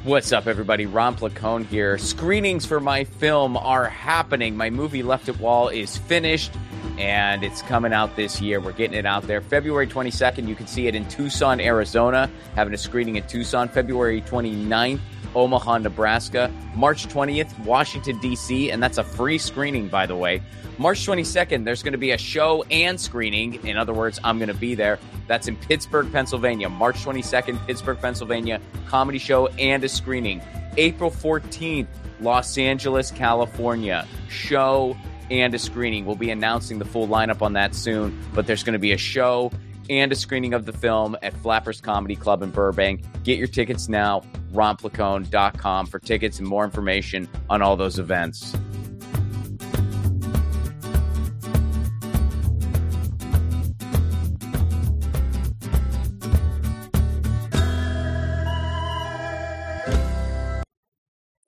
What's up, everybody? Ron Placone here. Screenings for my film are happening. My movie Left at Wall is finished, and it's coming out this year. We're getting it out there. February 22nd, you can see it in Tucson, Arizona, having a screening in Tucson. February 29th, Omaha, Nebraska. March 20th, Washington, D.C., and that's a free screening, by the way. March 22nd, there's going to be a show and screening. In other words, I'm going to be there. That's in Pittsburgh, Pennsylvania. March 22nd, Pittsburgh, Pennsylvania, comedy show and a screening. April 14th, Los Angeles, California, show and a screening. We'll be announcing the full lineup on that soon, but there's going to be a show and a screening of the film at Flappers Comedy Club in Burbank. Get your tickets now, ronplacone.com for tickets and more information on all those events.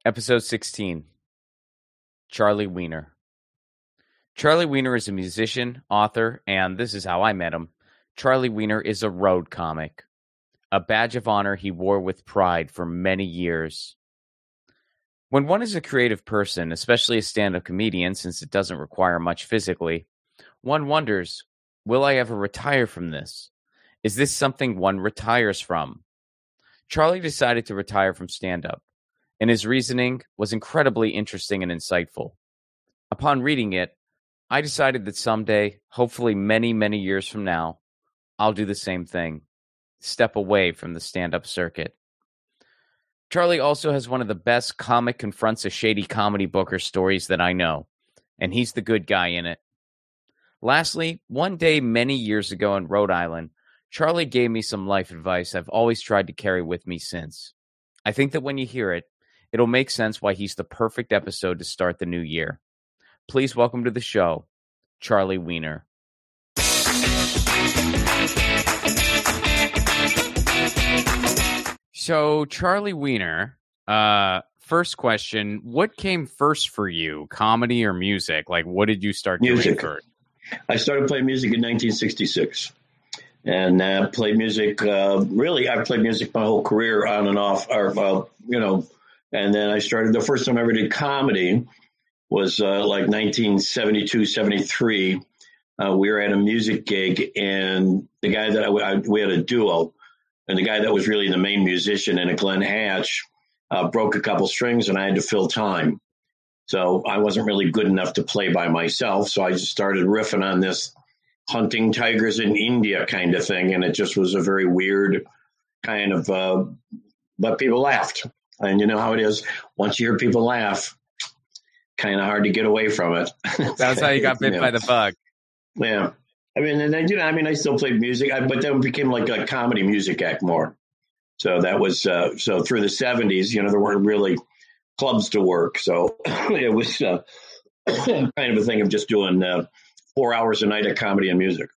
Episode 16, Charlie Wiener. Charlie Wiener is a musician, author, and this is how I met him. Charlie Wiener is a road comic, a badge of honor he wore with pride for many years. When one is a creative person, especially a stand-up comedian, since it doesn't require much physically, one wonders, will I ever retire from this? Is this something one retires from? Charlie decided to retire from stand-up, and his reasoning was incredibly interesting and insightful. Upon reading it, I decided that someday, hopefully many, many years from now, I'll do the same thing. Step away from the stand-up circuit. Charlie also has one of the best comic confronts a shady comedy booker stories that I know, and he's the good guy in it. Lastly, one day many years ago in Rhode Island, Charlie gave me some life advice I've always tried to carry with me since. I think that when you hear it, it'll make sense why he's the perfect episode to start the new year. Please welcome to the show, Charlie Wiener. So, Charlie Wiener, first question, what came first for you, comedy or music? Like, what did you start doing first? I started playing music in 1966. And played music, really, I've played music my whole career on and off, and then I started, the first time I ever did comedy was like 1972, 73. We were at a music gig, and the guy that we had a duo, and the guy that was really the main musician in it, Glenn Hatch, broke a couple strings, and I had to fill time. So I wasn't really good enough to play by myself, so I just started riffing on this hunting tigers in India kind of thing, and it just was a very weird kind of, but people laughed. And you know how it is. Once you hear people laugh, kind of hard to get away from it. That's how you got bit by the bug. Yeah. I mean, and then, I still played music, but then it became like a comedy music act more. So that was, so through the 70s, there weren't really clubs to work. So it was kind of a thing of just doing 4 hours a night of comedy and music.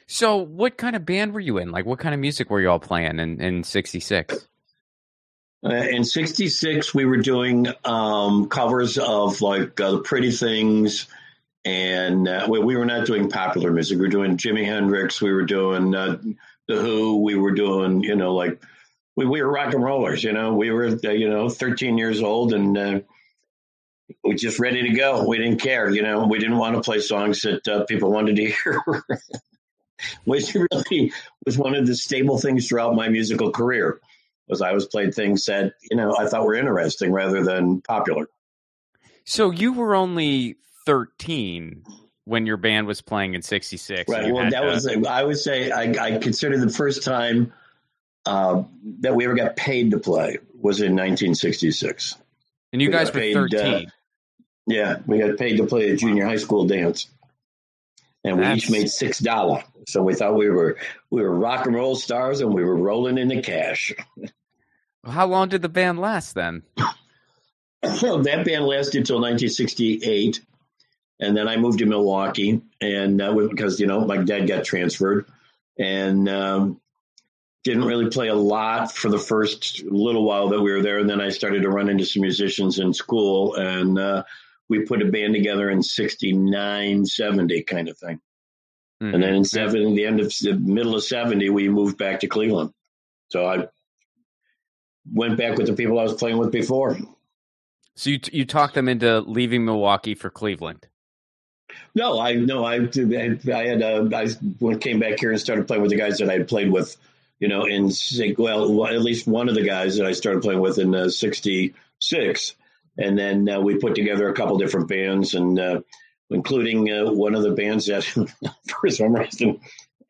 So what kind of band were you in? Like, what kind of music were you all playing in 66? In 66, we were doing covers of like The Pretty Things, and we were not doing popular music. We were doing Jimi Hendrix. We were doing The Who. We were doing, we were rock and rollers. We were 13 years old, and we were just ready to go. We didn't care. We didn't want to play songs that people wanted to hear. Which really was one of the stable things throughout my musical career. Was I always played things that, I thought were interesting rather than popular. So you were only 13 when your band was playing in 66. Right. Well, I would say, I consider the first time that we ever got paid to play was in 1966. And you guys were 13. Yeah, we got paid to play a junior high school dance. And we each made $6. So we thought we were rock and roll stars, and we were rolling in the cash. How long did the band last then? That band lasted until 1968. And then I moved to Milwaukee, and because, my dad got transferred, and didn't really play a lot for the first little while that we were there. And then I started to run into some musicians in school, and we put a band together in 69, 70 kind of thing. Mm-hmm. And then in the middle of 70, we moved back to Cleveland. So went back with the people I was playing with before. So you talked them into leaving Milwaukee for Cleveland. No, I came back here and started playing with the guys that I had played with, at least one of the guys that I started playing with in '66, and then we put together a couple different bands, and including one of the bands that, for some reason,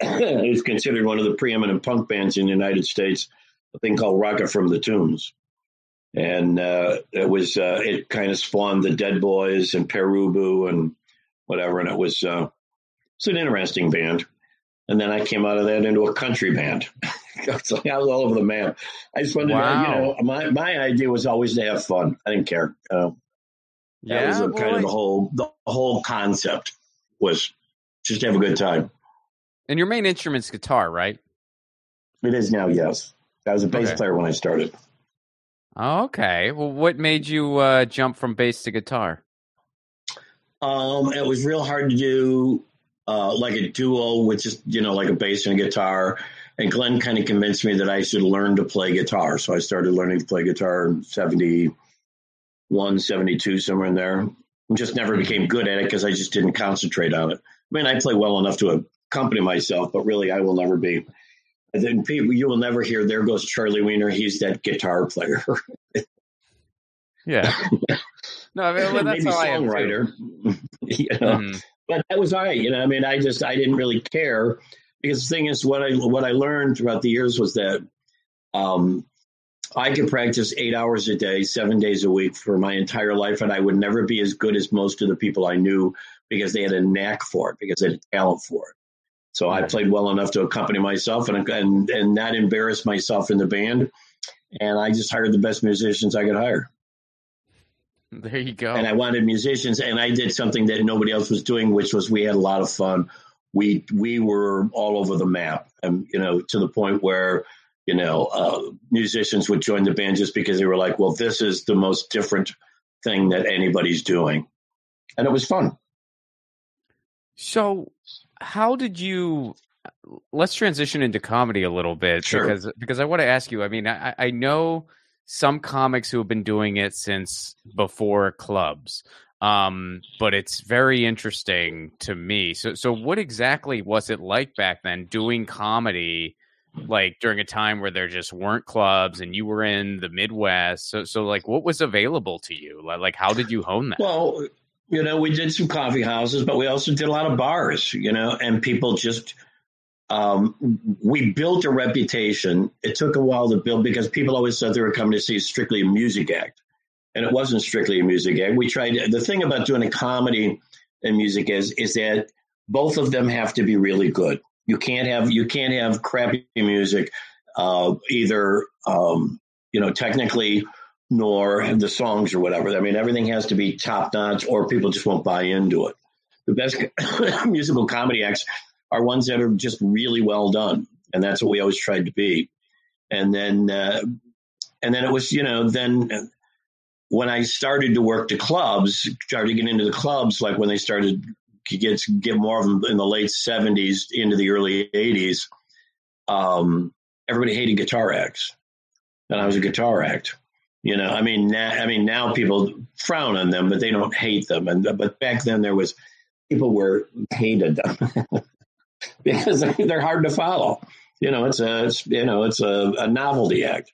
is considered one of the preeminent punk bands in the United States, a thing called Rocket from the Tombs. And it kind of spawned the Dead Boys and Perubu and whatever. And it's an interesting band. And then I came out of that into a country band. So I was all over the map. I just wanted to, my idea was always to have fun. I didn't care. That was kind of the whole concept was just have a good time. And your main instrument's guitar, right? It is now, yes. I was a bass player when I started. Okay. Well, what made you jump from bass to guitar? It was real hard to do like a duo with just, like a bass and a guitar. And Glenn kind of convinced me that I should learn to play guitar. So I started learning to play guitar in 71, 72, somewhere in there. And just never became good at it because I just didn't concentrate on it. I mean, I play well enough to accompany myself, but really I will never be. And then people, you will never hear, there goes Charlie Wiener. He's that guitar player. Yeah. No, I mean, well, that's maybe how songwriter. But that was all right. I mean, I didn't really care because the thing is, what I learned throughout the years was that I could practice 8 hours a day, 7 days a week for my entire life, and I would never be as good as most of the people I knew because they had a knack for it, because they had a talent for it. So I played well enough to accompany myself and not embarrass myself in the band. And I just hired the best musicians I could hire. There you go. And I wanted musicians, and I did something that nobody else was doing, which was we had a lot of fun. We were all over the map, and to the point where musicians would join the band just because they were like, well, this is the most different thing that anybody's doing, and it was fun. So how did you, let's transition into comedy a little bit. Sure. Because I want to ask you, I mean, I know some comics who have been doing it since before clubs, but it's very interesting to me. So what exactly was it like back then doing comedy, like during a time where there just weren't clubs and you were in the Midwest? So like, what was available to you? Like, how did you hone that? Well, we did some coffee houses, but we also did a lot of bars, and people just, we built a reputation. It took a while to build because people always thought they were coming to see strictly a music act. And it wasn't strictly a music act. We tried, the thing about doing a comedy and music is that both of them have to be really good. You can't have crappy music, either, technically, nor the songs or whatever. I mean, everything has to be top notch or people just won't buy into it. The best musical comedy acts are ones that are just really well done. And that's what we always tried to be. And then it was, then when I started to work the clubs, started to get into the clubs, like when they started to get more of them in the late 70s into the early 80s, everybody hated guitar acts. And I was a guitar act. Now people frown on them, but they don't hate them. But back then people hated them because they're hard to follow. It's a novelty act.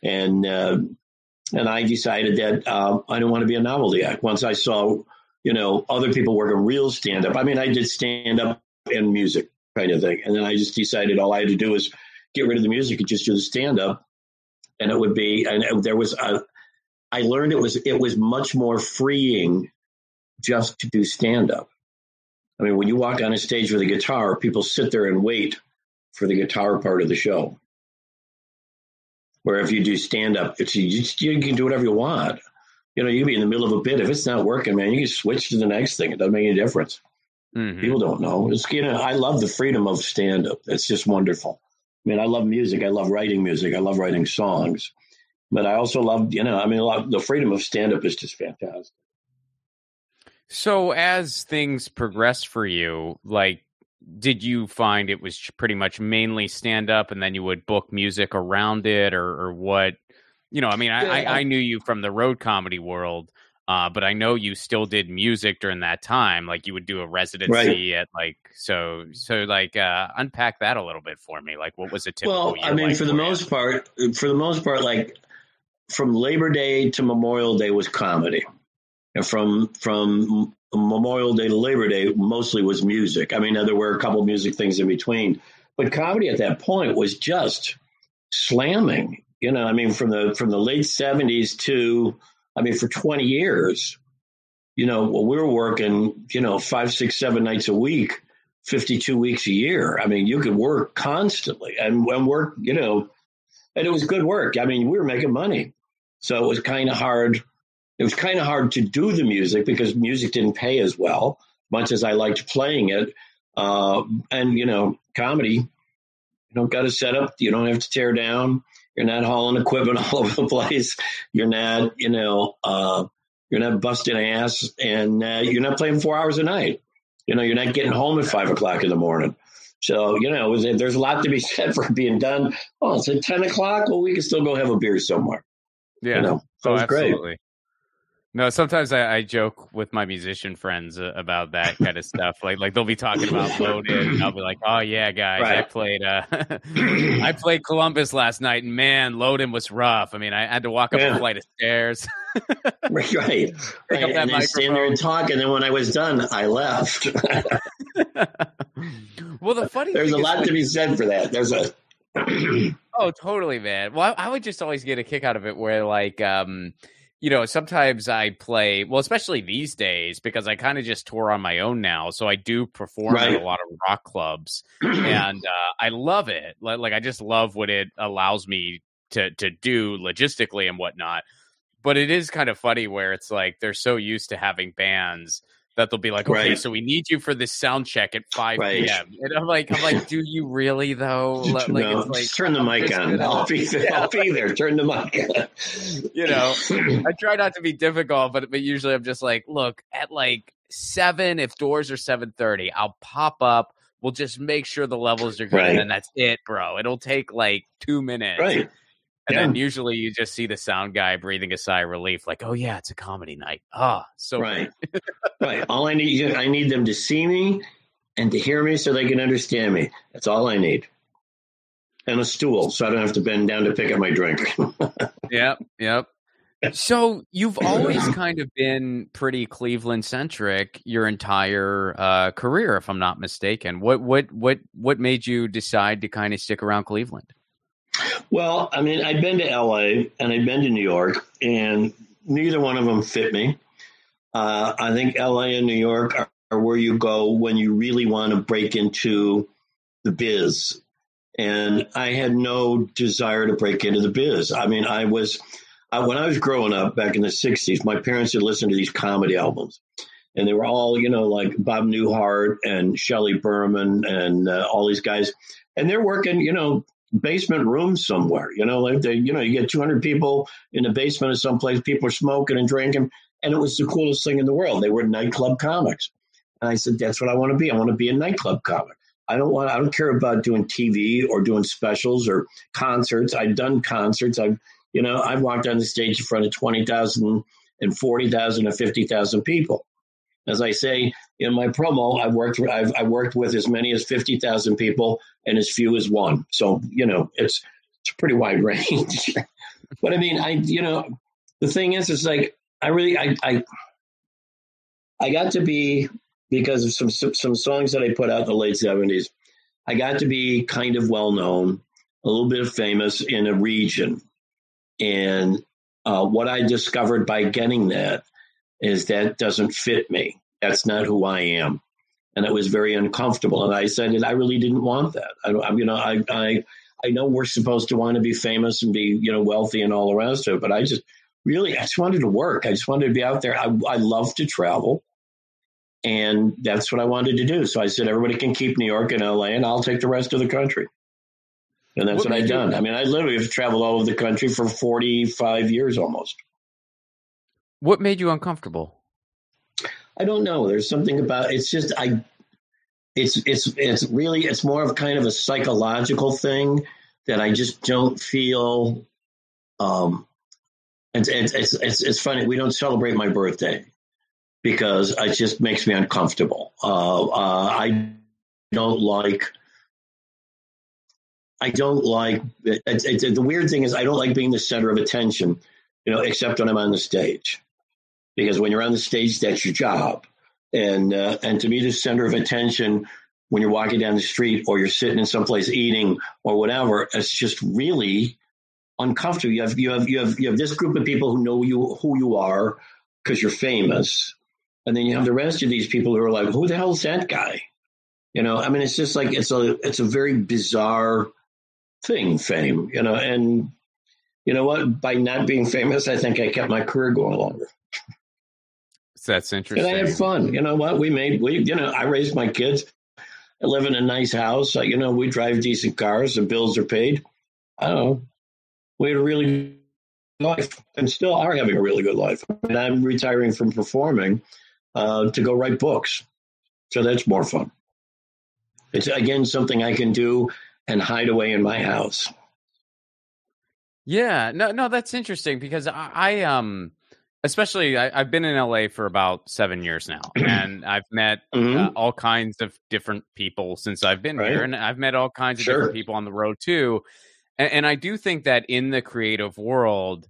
And I decided that I didn't want to be a novelty act. Once I saw, other people working real stand up. I mean, I did stand up and music kind of thing. And then I just decided all I had to do was get rid of the music and just do the stand up. And it would be, and I learned it was much more freeing just to do stand up. I mean, when you walk on a stage with a guitar, people sit there and wait for the guitar part of the show. Where if you do stand up, you can do whatever you want. You can be in the middle of a bit. If it's not working, man, you can switch to the next thing. It doesn't make any difference. Mm-hmm. People don't know. I love the freedom of stand up. It's just wonderful. I mean, I love music. I love writing music. I love writing songs. But I also love, the freedom of stand-up is just fantastic. So as things progress for you, like, did you find it was pretty much mainly stand-up and then you would book music around it, or what? I mean, I knew you from the road comedy world, but I know you still did music during that time. Like you would do a residency at unpack that a little bit for me. Like what was a typical year I mean, like for the most part, like from Labor Day to Memorial Day was comedy. And from Memorial Day to Labor Day mostly was music. I mean, there were a couple music things in between, but comedy at that point was just slamming. I mean, from the late 70s to, I mean, for 20 years, we were working, 5, 6, 7 nights a week, 52 weeks a year. I mean, you could work constantly and work, and it was good work. I mean, we were making money. So it was kind of hard. It was kind of hard to do the music because music didn't pay as well, much as I liked playing it. And, comedy, got to set up. You don't have to tear down. You're not hauling equipment all over the place. You're not, you're not busting ass, and you're not playing 4 hours a night. You're not getting home at 5 o'clock in the morning. So, there's a lot to be said for being done. Oh, it's at 10 o'clock. Well, we can still go have a beer somewhere. Yeah. So it's absolutely. great. No, sometimes I joke with my musician friends about that kind of stuff. Like they'll be talking about Loaded, and I'll be like, "Oh yeah, guys, Right. I played Columbus last night, and man, Loaded was rough. I mean, I had to walk up a flight of stairs." Right. Pick up that and then stand there and talk, and then when I was done, I left. Well, the funny there's thing a lot to be said for that. There's a oh, totally, man. Well, I would just always get a kick out of it where like sometimes I play, well, especially these days, because I kind of just tour on my own now. So I do perform at a lot of rock clubs, and I love it. Like I just love what it allows me to do logistically and whatnot. But it is kind of funny where it's like they're so used to having bands that they'll be like, okay, so we need you for this sound check at 5 p.m. And I'm like, do you really though? Like, no, it's like, just turn the mic on. I'll be there. Turn the mic on. I try not to be difficult, but usually I'm just like, look, at like 7, if doors are 7:30, I'll pop up. We'll just make sure the levels are good, and then that's it, bro. It'll take like 2 minutes, right? And then usually you just see the sound guy breathing a sigh of relief, like, oh yeah, it's a comedy night. So right. Right. All I need them to see me and to hear me so they can understand me. That's all I need. And a stool so I don't have to bend down to pick up my drink. Yep. So you've always kind of been pretty Cleveland centric your entire career, if I'm not mistaken. What made you decide to kind of stick around Cleveland? Well, I mean, I'd been to L.A. and I'd been to New York, and neither one of them fit me. I think L.A. and New York are where you go when you really want to break into the biz. And I had no desire to break into the biz. I mean, when I was growing up back in the 60s, my parents had listened to these comedy albums. And they were all, like Bob Newhart and Shelley Berman and all these guys. And they're working, basement rooms somewhere, like you get 200 people in the basement of someplace, people are smoking and drinking, and it was the coolest thing in the world. They were nightclub comics. And I said, that's what I want to be. I want to be a nightclub comic. I don't care about doing TV or doing specials or concerts. I've done concerts. I've walked on the stage in front of 20,000 and 40,000 and 50,000 people. As I say in my promo, I've worked with as many as 50,000 people and as few as one. So, it's a pretty wide range. But I mean, the thing is, it's like, I got to be, because of some songs that I put out in the late 70s, I got to be kind of well known, a little bit famous in a region. And what I discovered by getting that is that doesn't fit me. That's not who I am. And it was very uncomfortable. And I said that I really didn't want that. I know we're supposed to want to be famous and be, wealthy and all the rest of it, but I just wanted to work. I just wanted to be out there. I love to travel. And that's what I wanted to do. So I said, everybody can keep New York and LA, and I'll take the rest of the country. And that's what I've done. I mean, I literally have traveled all over the country for 45 years almost. What made you uncomfortable? I don't know. There's something about it's just it's more of kind of a psychological thing that I just don't feel It's funny. We don't celebrate my birthday because it just makes me uncomfortable. I don't like. I don't like. The weird thing is, I don't like being the center of attention, except when I'm on the stage, because when you're on the stage, that's your job, and to be the center of attention when you're walking down the street or you're sitting in someplace eating or whatever, it's just really uncomfortable. You have this group of people who know who you are because you're famous, and then you have the rest of these people who are like, who the hell is that guy? It's just like it's a very bizarre thing, fame. And you know what? By not being famous, I think I kept my career going longer. That's interesting. And I had fun. You know what? I raised my kids. I live in a nice house. We drive decent cars. The bills are paid. I don't know. We had a really good life and still are having a really good life. And I'm retiring from performing to go write books. So that's more fun. It's, again, something I can do and hide away in my house. Yeah, no, that's interesting because I've been in LA for about 7 years now, and I've met all kinds of different people since I've been here, and I've met all kinds of different people on the road too. And I do think that in the creative world,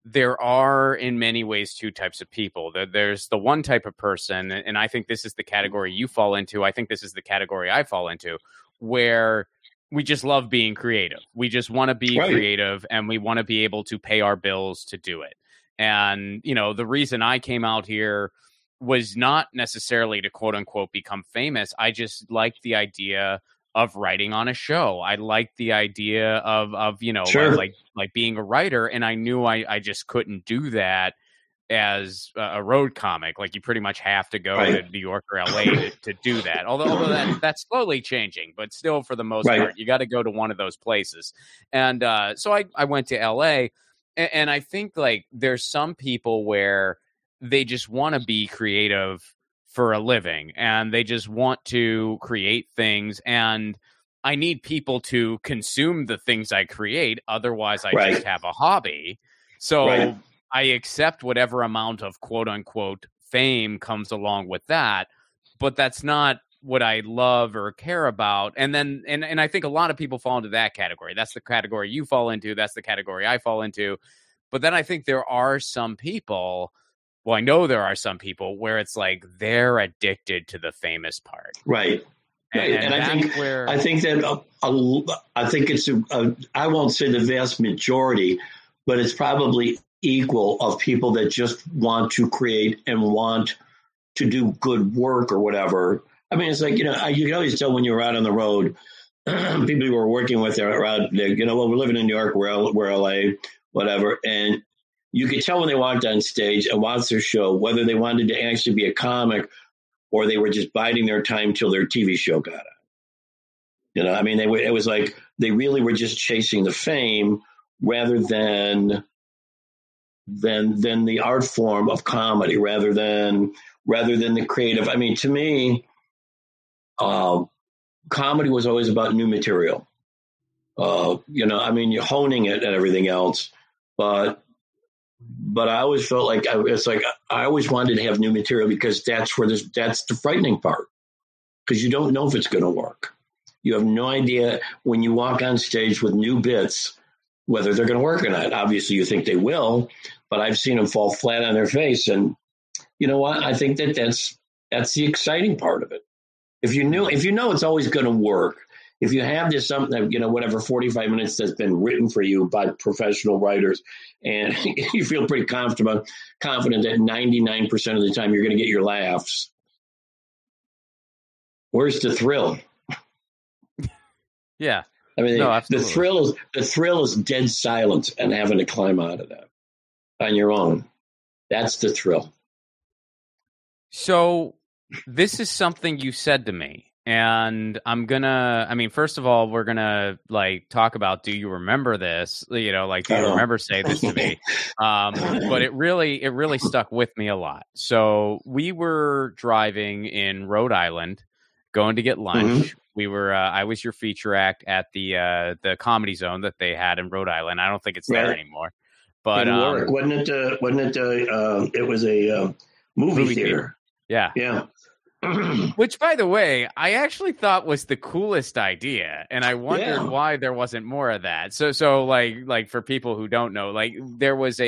there are in many ways two types of people. There's the one type of person, and I think this is the category you fall into. I think this is the category I fall into, where we just love being creative. We just want to be creative, and we want to be able to pay our bills to do it. And, the reason I came out here was not necessarily to quote unquote become famous. I just liked the idea of writing on a show. I liked the idea of like being a writer. And I knew I just couldn't do that as a road comic. Like, you pretty much have to go to New York or LA to do that. Although that's slowly changing, but still for the most part, you got to go to one of those places. And so I went to LA, and I think like there's some people where they just want to be creative for a living, and they just want to create things, and I need people to consume the things I create. Otherwise, I just have a hobby. So I accept whatever amount of quote unquote fame comes along with that, but that's not what I love or care about. And I think a lot of people fall into that category. That's the category you fall into. That's the category I fall into. But then I think there are some people, well, I know there are some people where it's like they're addicted to the famous part. Right. And I think it's I won't say the vast majority, but it's probably equal of people that just want to create and want to do good work or whatever. I mean, it's like, you can always tell when you're out on the road, people you were working with are out there, we're living in New York, we're LA, whatever. And you could tell when they walked on stage and watched their show, whether they wanted to actually be a comic or they were just biding their time till their TV show got on. I mean, it was like they really were just chasing the fame rather than the art form of comedy, rather than the creative. I mean, to me, comedy was always about new material. I mean, you're honing it and everything else, but I always felt like I always wanted to have new material because that's the frightening part, because you don't know if it's going to work. You have no idea when you walk on stage with new bits whether they're going to work or not. Obviously, you think they will, but I've seen them fall flat on their face. And you know what? I think that's the exciting part of it. If you know it's always going to work. If you have this something that, whatever 45 minutes that's been written for you by professional writers, and you feel pretty confident that 99% of the time you're going to get your laughs, where's the thrill? Yeah. I mean, the thrill is dead silence and having to climb out of that on your own. That's the thrill. So this is something you said to me. And first of all, we're gonna talk about, do you remember this? Do you remember saying this to me? But it really stuck with me a lot. So we were driving in Rhode Island, going to get lunch. Mm-hmm. We were, I was your feature act at the Comedy Zone that they had in Rhode Island. I don't think it's there anymore. But in Warwick, wasn't it? It was a movie theater. Yeah. Yeah. Which, by the way, I actually thought was the coolest idea, and I wondered why there wasn't more of that. So like for people who don't know, like there was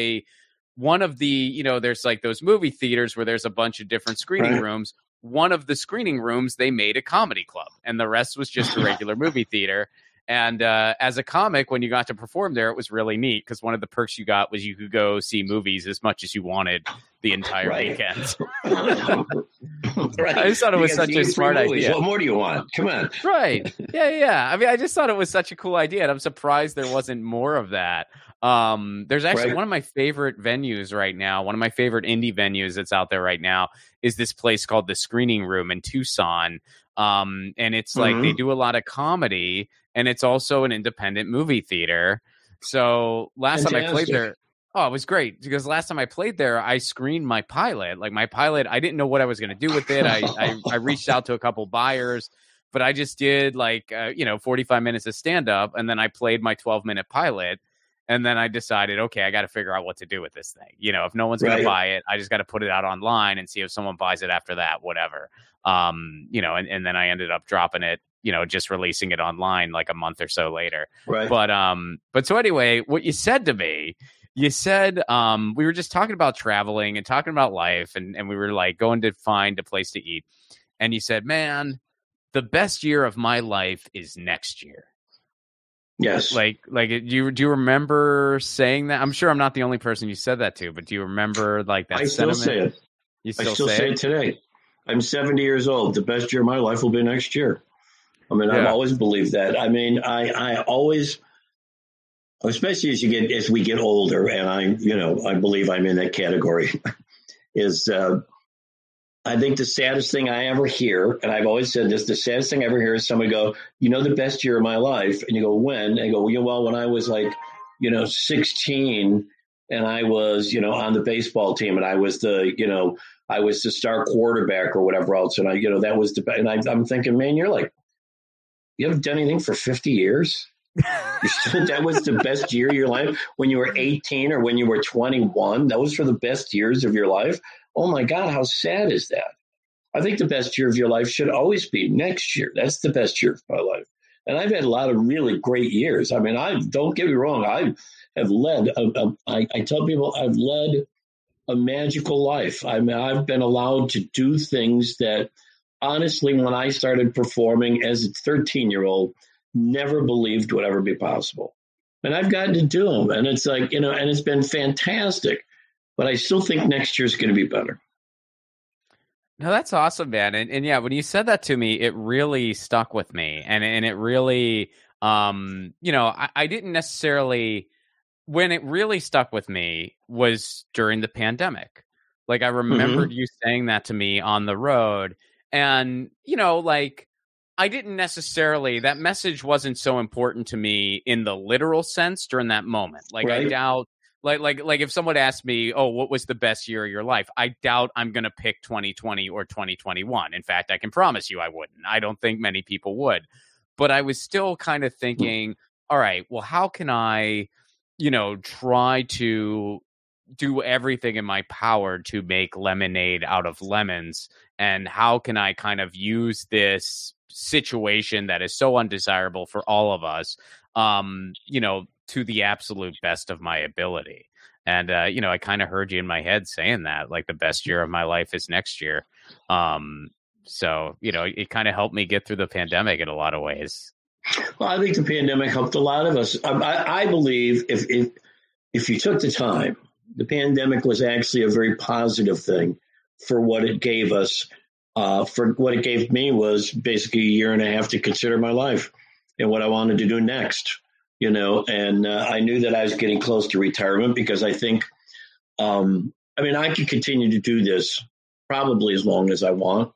one of the, there's like those movie theaters where there's a bunch of different screening rooms. One of the screening rooms, they made a comedy club, and the rest was just a regular movie theater. And as a comic, when you got to perform there, it was really neat because one of the perks you got was you could go see movies as much as you wanted the entire weekend. I just thought it was such a smart idea. What more do you want? Come on. Right. Yeah. I mean, I just thought it was such a cool idea, and I'm surprised there wasn't more of that. There's actually one of my favorite venues right now, one of my favorite indie venues that's out there right now is this place called the Screening Room in Tucson. And it's like they do a lot of comedy, and it's also an independent movie theater. So last time I played there, it was great because last time I played there, I screened my pilot. Like my pilot, I didn't know what I was going to do with it. I reached out to a couple buyers, but I just did 45 minutes of stand up, and then I played my 12-minute pilot. And then I decided, okay, I got to figure out what to do with this thing. If no one's going to buy it, I just got to put it out online and see if someone buys it after that, whatever. And then I ended up dropping it, just releasing it online like a month or so later. Right. But so anyway, what you said to me, you said we were just talking about traveling and talking about life, and we were like going to find a place to eat. And you said, man, the best year of my life is next year. Yes. Like, do you remember saying that? I'm sure I'm not the only person you said that to, but do you remember like that sentiment? I still say it. You I still say it today. I'm 70 years old. The best year of my life will be next year. I mean, I've always believed that. I mean, I always, especially as we get older, and I believe I'm in that category, is I think the saddest thing I ever hear, and I've always said this, the saddest thing I ever hear is somebody go, the best year of my life. And you go, when? And I go, well, when I was 16 and I was, on the baseball team and I was the star quarterback or whatever else. And that was and I'm thinking, man, you haven't done anything for 50 years. That was the best year of your life when you were 18 or when you were 21. Those were the best years of your life. Oh my God, how sad is that? I think the best year of your life should always be next year. That's the best year of my life. And I've had a lot of really great years. I mean, don't get me wrong. I have led, I tell people I've led a magical life. I mean, I've been allowed to do things that honestly, when I started performing as a 13-year-old, never believed would ever be possible. And I've gotten to do them. And it's and it's been fantastic. But I still think next year's going to be better. No, that's awesome, man. And yeah, when you said that to me, it really stuck with me. And it really, I didn't necessarily, when it really stuck with me was during the pandemic. Like I remembered you saying that to me on the road. And, I didn't necessarily, that message wasn't so important to me in the literal sense during that moment. Like I doubt, like if someone asked me, oh, what was the best year of your life? I doubt I'm going to pick 2020 or 2021. In fact, I can promise you I wouldn't. I don't think many people would. But I was still kind of thinking, all right, well, how can I, try to do everything in my power to make lemonade out of lemons? And how can I kind of use this situation that is so undesirable for all of us, to the absolute best of my ability. And, I kind of heard you in my head saying that, like the best year of my life is next year. So, it kind of helped me get through the pandemic in a lot of ways. Well, I think the pandemic helped a lot of us. I believe if you took the time, the pandemic was actually a very positive thing for what it gave us. For what it gave me was basically a year and a half to consider my life and what I wanted to do next. And I knew that I was getting close to retirement because I think, I could continue to do this probably as long as I want.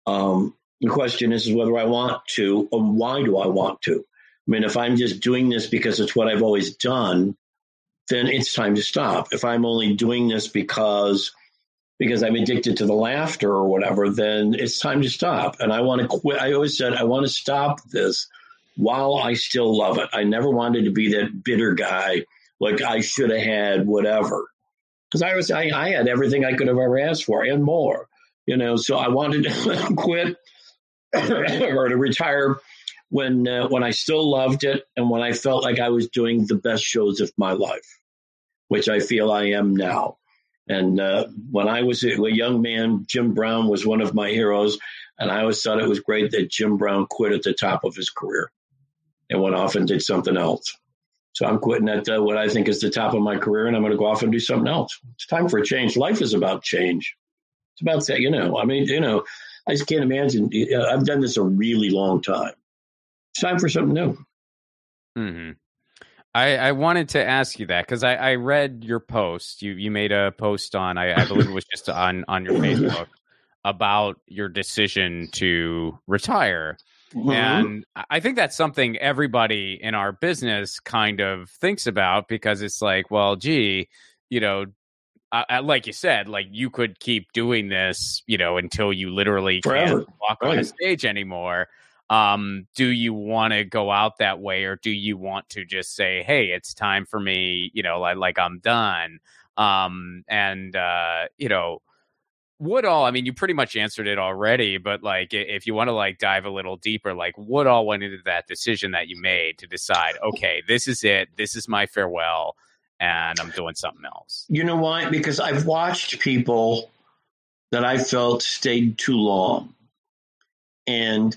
The question is whether I want to, and why do I want to? I mean, if I'm just doing this because it's what I've always done, then it's time to stop. If I'm only doing this because I'm addicted to the laughter or whatever, then it's time to stop. And I want to quit. I always said, I want to stop this while I still love it. I never wanted to be that bitter guy like I should have had whatever. Because I had everything I could have ever asked for and more, so I wanted to quit or to retire when I still loved it and when I felt like I was doing the best shows of my life, which I feel I am now. And when I was a young man, Jim Brown was one of my heroes, and I always thought it was great that Jim Brown quit at the top of his career and went off and did something else. So I'm quitting at what I think is the top of my career, and I'm going to go off and do something else. It's time for a change. Life is about change. It's about that, I just can't imagine. I've done this a really long time. It's time for something new. Mm-hmm. I wanted to ask you that because I read your post. You made a post on, I believe it was just on your Facebook, about your decision to retire. Mm-hmm. And I think that's something everybody in our business kind of thinks about, because it's like, well, gee, like you said, like you could keep doing this, until you literally can't walk on a stage anymore. Do you want to go out that way, or do you want to just say, hey, it's time for me, like I'm done? You pretty much answered it already, but like, if you want to like dive a little deeper, like what all went into that decision that you made to decide, okay, this is it, this is my farewell, and I'm doing something else? You know why? Because I've watched people that I felt stayed too long. And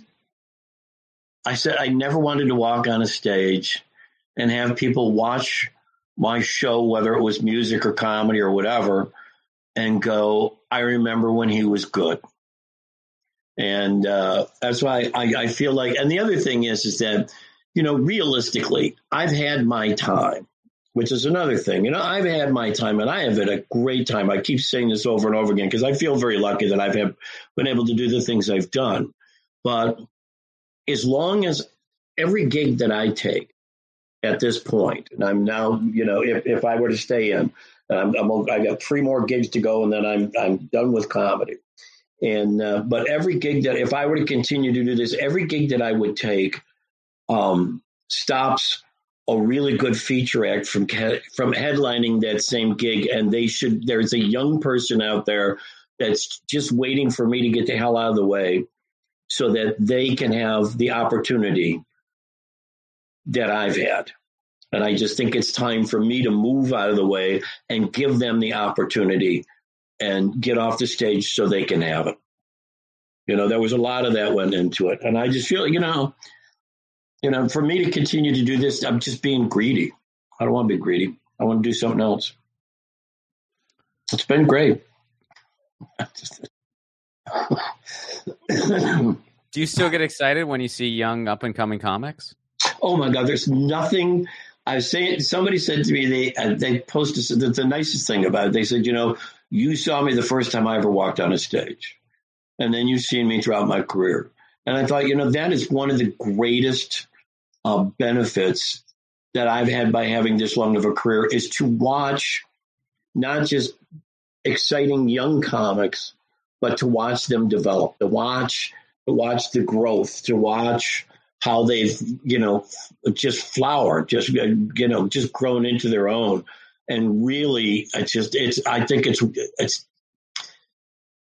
I said I never wanted to walk on a stage and have people watch my show, whether it was music or comedy or whatever, and go, I remember when he was good. And that's why I feel like, and the other thing is that, realistically, I've had my time, which is another thing. I've had my time, and I have had a great time. I keep saying this over and over again because I feel very lucky that I've been able to do the things I've done. But as long as every gig that I take at this point, and I'm now, if I were to stay in, I got 3 more gigs to go, and then I'm done with comedy. And but every gig that, if I were to continue to do this, every gig that I would take stops a really good feature act from headlining that same gig, and there's a young person out there that's just waiting for me to get the hell out of the way, so that they can have the opportunity that I've had. And I just think it's time for me to move out of the way and give them the opportunity and get off the stage so they can have it. There was a lot of that went into it. And I just feel, for me to continue to do this, I'm just being greedy. I don't want to be greedy. I want to do something else. It's been great. Do you still get excited when you see young up and coming comics? Oh my God, there's nothing. Somebody said to me, they posted the nicest thing about it. They said, you saw me the first time I ever walked on a stage, and then you've seen me throughout my career. And I thought, that is one of the greatest benefits that I've had by having this long of a career, is to watch not just exciting young comics, but to watch them develop, to watch the growth, to watch how they've, just flowered, just grown into their own. And really, I think it's,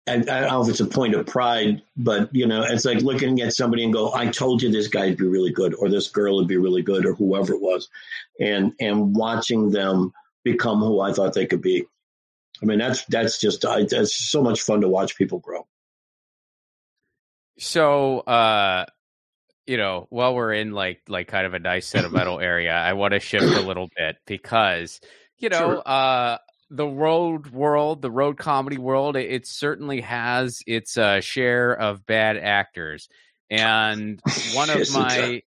I don't know if it's a point of pride, but, it's like looking at somebody and go, I told you this guy'd be really good, or this girl would be really good, or whoever it was. And watching them become who I thought they could be. I mean, that's so much fun to watch people grow. So, while we're in like kind of a nice sentimental area, I want to shift a little bit because, sure. The road comedy world, it certainly has its share of bad actors. And one of my,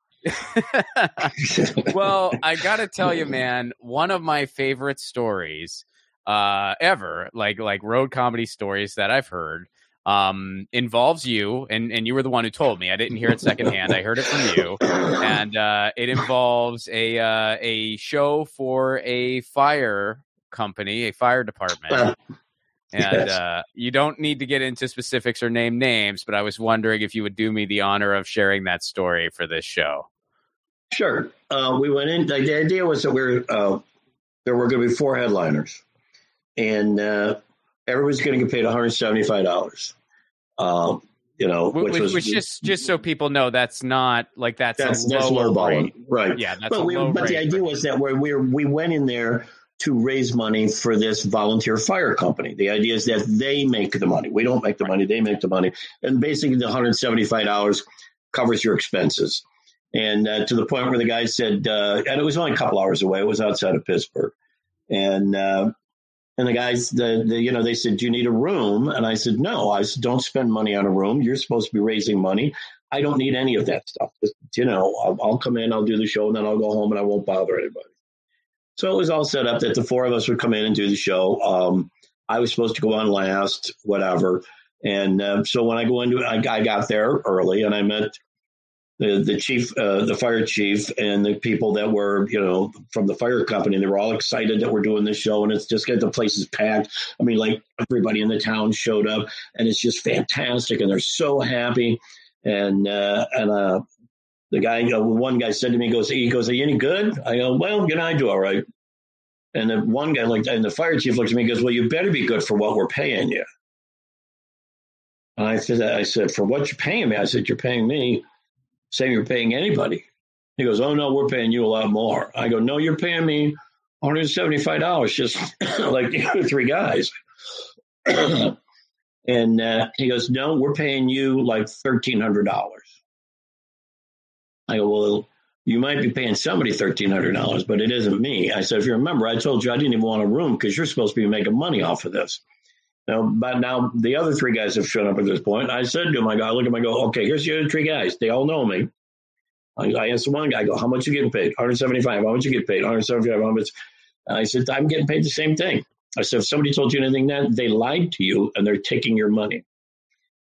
well, I got to tell you, man, one of my favorite stories ever, like road comedy stories that I've heard, involves you, and you were the one who told me. I didn't hear it secondhand. I heard it from you, and it involves a show for a fire company, a fire department. And yes. You don't need to get into specifics or name names, but I was wondering if you would do me the honor of sharing that story for this show. Sure. We went in. The idea was that we were there were going to be 4 headliners, and everybody's going to get paid $175. Which was just so people know, that's not like that's low balling, right? Yeah, that's but the idea was that we went in there to raise money for this volunteer fire company. The idea is that they make the money. We don't make the money; they make the money, and basically the $175 covers your expenses. And to the point where the guy said, and it was only a couple hours away. It was outside of Pittsburgh, and the guys, they said, "Do you need a room?" And I said, "No." I said, "Don't spend money on a room. You're supposed to be raising money. I don't need any of that stuff. Just, I'll come in, I'll do the show, and then I'll go home, and I won't bother anybody." So it was all set up that the 4 of us would come in and do the show. I was supposed to go on last, whatever. And so when I go into it, I got there early, and I met the chief, the fire chief, and the people that were, from the fire company. They were all excited that we're doing this show, and it's just the place is packed. I mean, like everybody in the town showed up, and it's just fantastic, and they're so happy. And the guy, one guy said to me, he goes, "Are you any good?" I go, "Well, I do all right." And the one guy and the fire chief looks at me and goes, "Well, you better be good for what we're paying you." And I said, "For what you're paying me?" I said, "You're paying me same you're paying anybody." He goes, "Oh, no, we're paying you a lot more." I go, "No, you're paying me $175, just like the other 3 guys." And he goes, "No, we're paying you like $1,300. I go, "Well, you might be paying somebody $1,300, but it isn't me." I said, "If you remember, I told you I didn't even want a room because you're supposed to be making money off of this." But now the other 3 guys have shown up at this point. I said to him, I look at him, I go, "Okay, here's the other 3 guys. They all know me." I asked the one guy, I go, "How much you getting paid?" $175. "How much you get paid?" $175. How much? I said, "I'm getting paid the same thing." I said, "If somebody told you anything, that they lied to you and they're taking your money."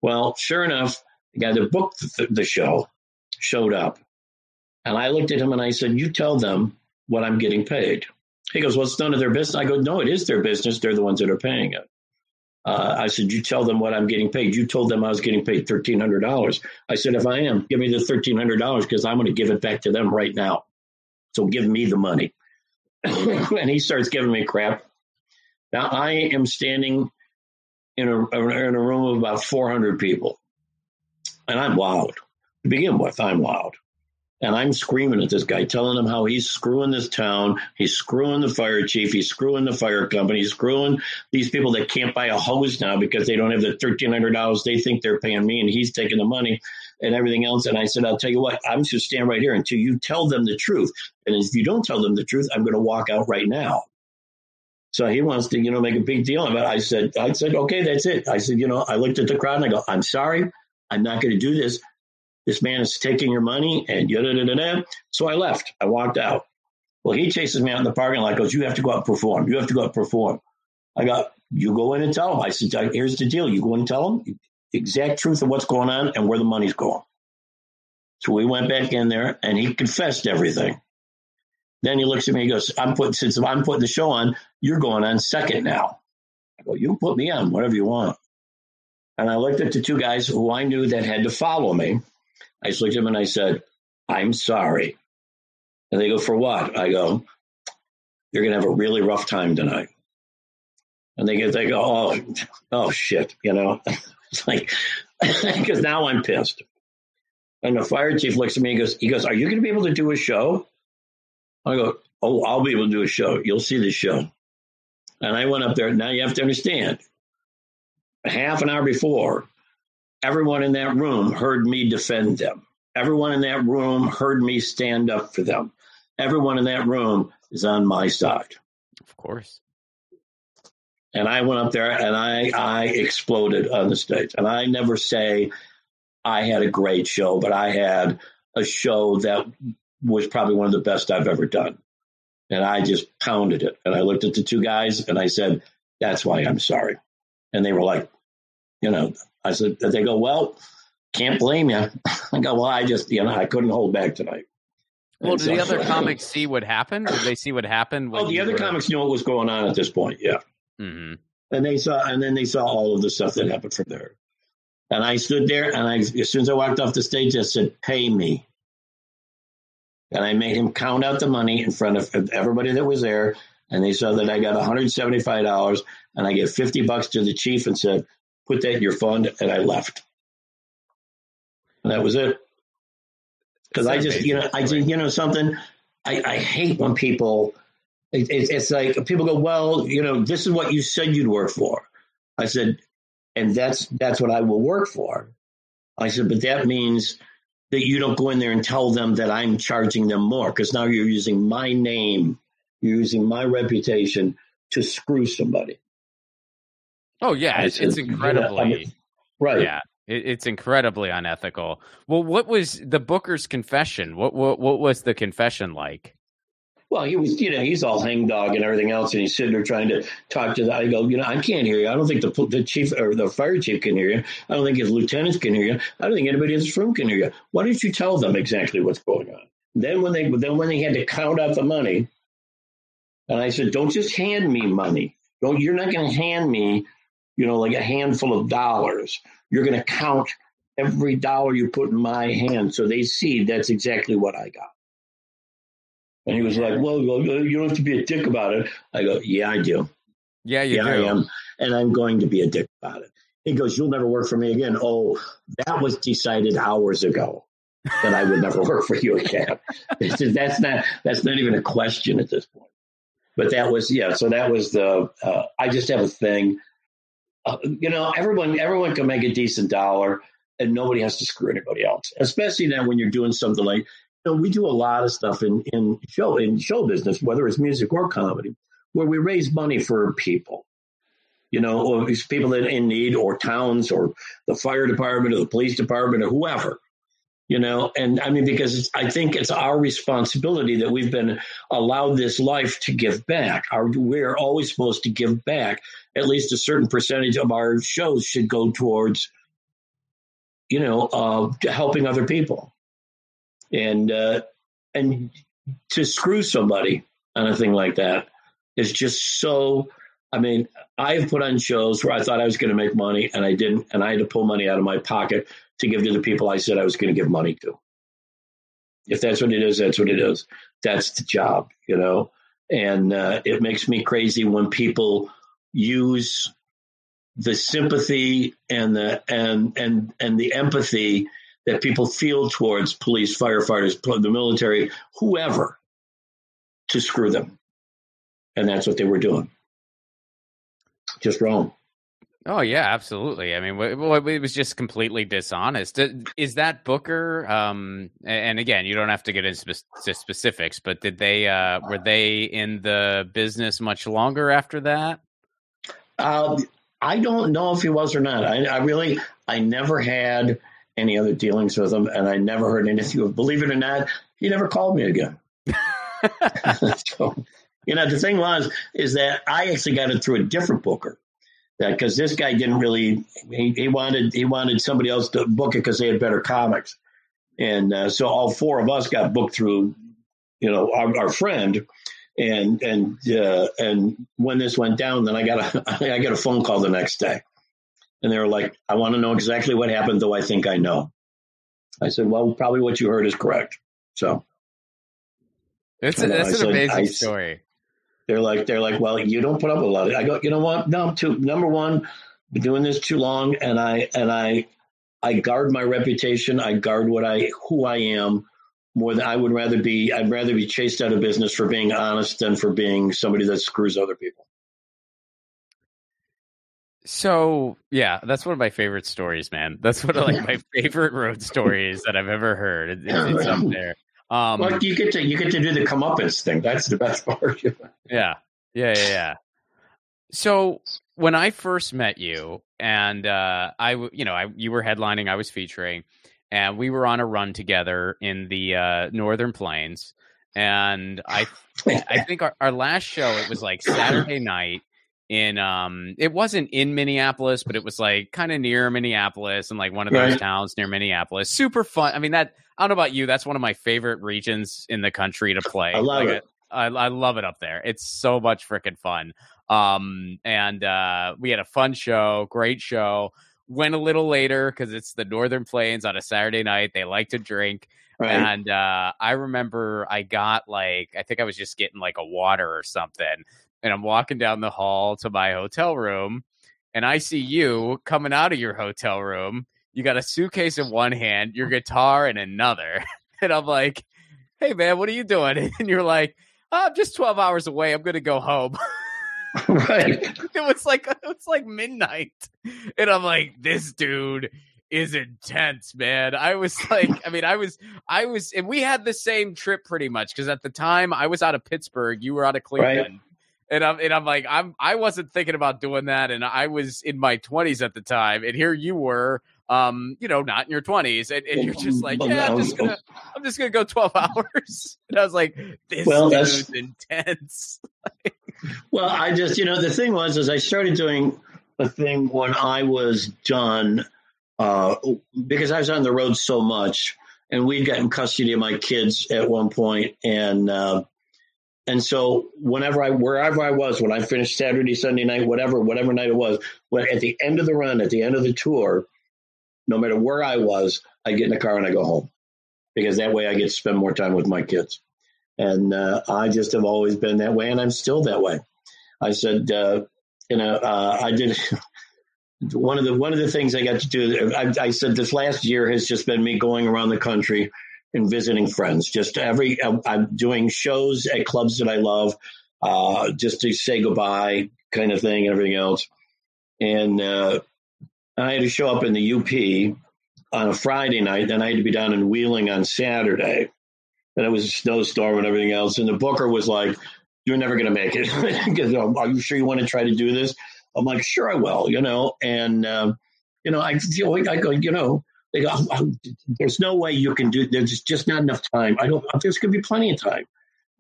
Well, sure enough, the guy that booked the show showed up. And I looked at him and I said, "You tell them what I'm getting paid." He goes, "Well, it's none of their business." I go, "No, it is their business. They're the ones that are paying it." I said, "You tell them what I'm getting paid. You told them I was getting paid $1,300. I said, "If I am, give me the $1,300 because I'm going to give it back to them right now. So give me the money." And he starts giving me crap. Now I am standing in a room of about 400 people. And I'm loud. To begin with, I'm loud. And I'm screaming at this guy, telling him how he's screwing this town. He's screwing the fire chief. He's screwing the fire company. He's screwing these people that can't buy a hose now because they don't have the $1,300 they think they're paying me, and he's taking the money and everything else. And I said, "I'll tell you what, I'm just going to stand right here until you tell them the truth. And if you don't tell them the truth, I'm going to walk out right now." So he wants to, make a big deal about it. I said, "Okay, that's it." I said, I looked at the crowd and I go, "I'm sorry. I'm not going to do this. This man is taking your money," and yada-da-da-da. So I left. I walked out. Well, he chases me out in the parking lot, goes, "You have to go out and perform. You have to go out and perform." I go, "You go in and tell him." I said, "Here's the deal. You go in and tell him the exact truth of what's going on and where the money's going." So we went back in there, and he confessed everything. Then he looks at me and goes, since I'm putting the show on, you're going on second now." I go, "You can put me on whatever you want." And I looked at the 2 guys who I knew that had to follow me. I just looked at them and I said, "I'm sorry." And they go, "For what?" I go, "You're going to have a really rough time tonight." And they go, oh shit, It's like, because now I'm pissed. And the fire chief looks at me and he goes, "Are you going to be able to do a show?" I go, "Oh, I'll be able to do a show. You'll see the show." And I went up there. Now you have to understand, half an hour before, everyone in that room heard me defend them. Everyone in that room heard me stand up for them. Everyone in that room is on my side. Of course. And I went up there and I exploded on the stage. And I never say I had a great show, but I had a show that was probably one of the best I've ever done. And I just pounded it. And I looked at the 2 guys and I said, "That's why I'm sorry." And they were like, I said, they go, "Well, can't blame you." I go, "Well, I just, I couldn't hold back tonight." Well, did the other comics see what happened? Did they see what happened? Oh, the other comics knew what was going on at this point. Yeah. Mm-hmm. And then they saw all of the stuff that happened from there. And I stood there and as soon as I walked off the stage, I said, "Pay me." And I made him count out the money in front of everybody that was there. and they saw that I got $175, and I gave $50 to the chief and said, "Put that in your fund," and I left. And that was it. Because I just, something. I hate when people. It's like people go, "Well, this is what you said you'd work for." I said, and that's what I will work for. I said, but that means that you don't go in there and tell them that I'm charging them more, because now you're using my name, you're using my reputation to screw somebody. Oh yeah, it's incredibly right. Yeah, it's incredibly unethical. Well, what was the Booker's confession? What was the confession like? Well, he was, he's all hangdog and everything else, and he's sitting there trying to talk to I go, I can't hear you. I don't think the chief or the fire chief can hear you. I don't think his lieutenants can hear you. I don't think anybody in this room can hear you. Why don't you tell them exactly what's going on? Then when they had to count out the money, and I said, don't just hand me money. You're not going to hand me, like a handful of dollars. You're going to count every dollar you put in my hand, so they see that's exactly what I got. And he was like, well, you don't have to be a dick about it. I go, yeah, I do. Yeah, you do. I am. And I'm going to be a dick about it. He goes, you'll never work for me again. Oh, that was decided hours ago that I would never work for you again. That's not even a question at this point. But that was, so that was I just have a thing. Everyone can make a decent dollar, and nobody has to screw anybody else, especially now when you're doing something like, we do a lot of stuff in show business, whether it's music or comedy, where we raise money for people, or these people that are in need, or towns, or the fire department, or the police department, or whoever, and I mean, because I think it's our responsibility that we've been allowed this life to give back. We're always supposed to give back. At least a certain percentage of our shows should go towards, helping other people. And to screw somebody on a thing like that is just so. I mean, I've put on shows where I thought I was going to make money, and I didn't, and I had to pull money out of my pocket to give to the people I said I was going to give money to. If that's what it is, that's what it is. That's the job, And it makes me crazy when people use the sympathy and the empathy that people feel towards police, firefighters, the military, whoever, to screw them. And that's what they were doing. Just wrong. Oh, yeah, absolutely. I mean, it was just completely dishonest. Is that Booker? And again, you don't have to get into specifics, but were they in the business much longer after that? I don't know if he was or not. I never had any other dealings with him, and I never heard anything. Believe it or not, he never called me again. So, the thing is that I actually got it through a different booker, because this guy didn't really. He wanted somebody else to book it because they had better comics, and so all four of us got booked through, our friend. And when this went down, then I got a phone call the next day. And they were like, I want to know exactly what happened, though I think I know. I said, well, probably what you heard is correct. So that's an amazing story. They're like, well, you don't put up with a lot of it. I go, you know what? No, number one, been doing this too long, and I guard my reputation. I guard who I am more than I'd rather be chased out of business for being honest than for being somebody that screws other people. So, yeah, that's one of my favorite stories, man. That's one of my favorite road stories that I've ever heard. It's up there. Well, you get to do the comeuppance thing. That's the best part. Yeah. So when I first met you, and you were headlining, I was featuring, and we were on a run together in the Northern Plains, and I think our last show, it was like Saturday night. It wasn't in Minneapolis, but it was like kind of near Minneapolis, and like one of those towns near Minneapolis. Super fun. I mean, I don't know about you, that's one of my favorite regions in the country to play. I love it. I love it up there. It's so much freaking fun. And we had a fun show, great show. Went a little later because it's the Northern Plains on a Saturday night. They like to drink. Right. And I remember I got I think I was just getting like a water or something. and I'm walking down the hall to my hotel room, and I see you coming out of your hotel room. You got a suitcase in one hand, your guitar in another. And I'm like, hey, man, what are you doing? And you're like, oh, I'm just 12 hours away. I'm going to go home. Right. It was like midnight. And I'm like, this dude is intense, man. I was like, I was, and we had the same trip pretty much because at the time I was out of Pittsburgh, you were out of Cleveland. Right. And I'm like, I wasn't thinking about doing that. And I was in my 20s at the time. And here you were, not in your 20s. And you're just like, yeah, I'm just gonna go 12 hours. And I was like, this dude's intense. Well, I just, the thing was, is I started doing a thing when I was done, because I was on the road so much, and we'd gotten custody of my kids at one point, and so wherever I was, when I finished Saturday, Sunday night, whatever night it was, at the end of the run, at the end of the tour, no matter where I was, I get in the car and I go home, because that way I get to spend more time with my kids. And I just have always been that way, and I'm still that way. I said, I did one of the things I got to do. I said this last year has just been me going around the country and visiting friends. Just I'm doing shows at clubs that I love, just to say goodbye, kind of thing, and everything else. And I had to show up in the UP on a Friday night, then I had to be down in Wheeling on Saturday. And it was a snowstorm and everything else. And the booker was like, you're never going to make it. Are you sure you want to try to do this? I'm like, sure, I will, And, I go, they go, there's no way you can do, there's just not enough time. There's going to be plenty of time.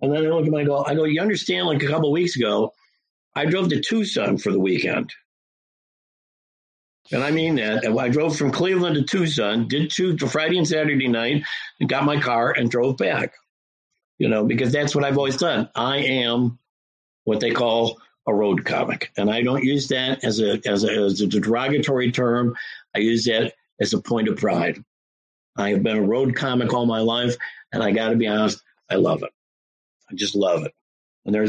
And then I look at them, I go, you understand, like a couple of weeks ago, I drove to Tucson for the weekend. And I mean that. I drove from Cleveland to Tucson, did Friday and Saturday night, and got my car and drove back. Because that's what I've always done. I am what they call a road comic, and I don't use that as a derogatory term. I use that as a point of pride. I have been a road comic all my life, and I got to be honest, I love it. I just love it. And there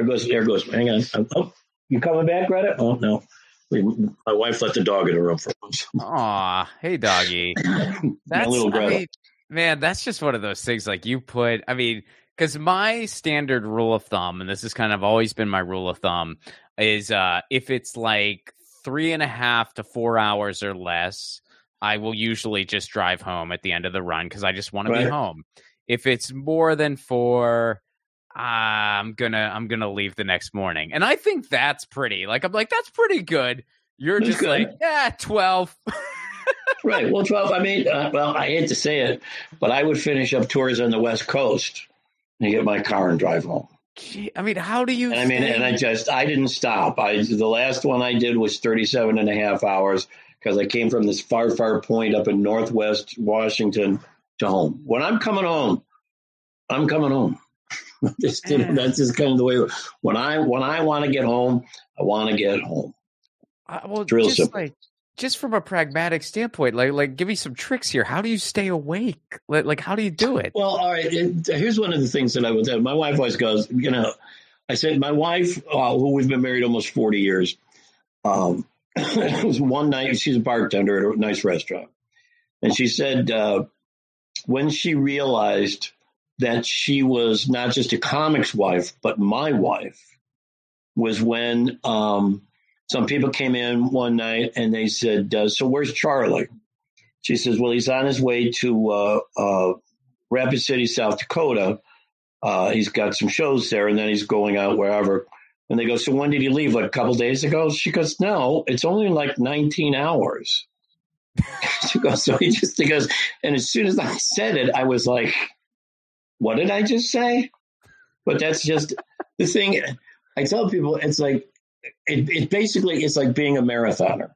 goes. Hang on. Oh, you coming back, Greta? Oh no. My wife let the dog in the room for us. Aw, hey, doggy. That's little Greta. Man, that's just one of those things like you put, because my standard rule of thumb, and this has kind of always been my rule of thumb, is if it's like 3.5 to 4 hours or less, I will usually just drive home at the end of the run because I just want to be home. If it's more than 4, I'm gonna leave the next morning. And I think that's pretty. Like, I'm like, that's pretty good. You're that's just good. Like, 12. Right. Well, 12. I hate to say it, but I would finish up tours on the West Coast and get my car and drive home. How do you? And I didn't stop. The last one I did was 37.5 hours because I came from this far, far point up in Northwest Washington to home. When I'm coming home, I'm coming home. That's just kind of the way. When I want to get home, I want to get home. It's real simple. Just from a pragmatic standpoint, like give me some tricks here. How do you stay awake? Like how do you do it? Well, all right. Here's one of the things that I would say. My wife always goes, I said, my wife, who we've been married almost 40 years, it was one night, she's a bartender at a nice restaurant. And she said, when she realized that she was not just a comic's wife, but my wife, was when some people came in one night and they said, so where's Charlie? She says, well, he's on his way to Rapid City, South Dakota. He's got some shows there, and then he's going out wherever. And they go, so when did he leave? Like a couple days ago? She goes, no, it's only like 19 hours. She goes, and as soon as I said it, I was like, what did I just say? But that's just the thing. I tell people, it's like, it basically is like being a marathoner.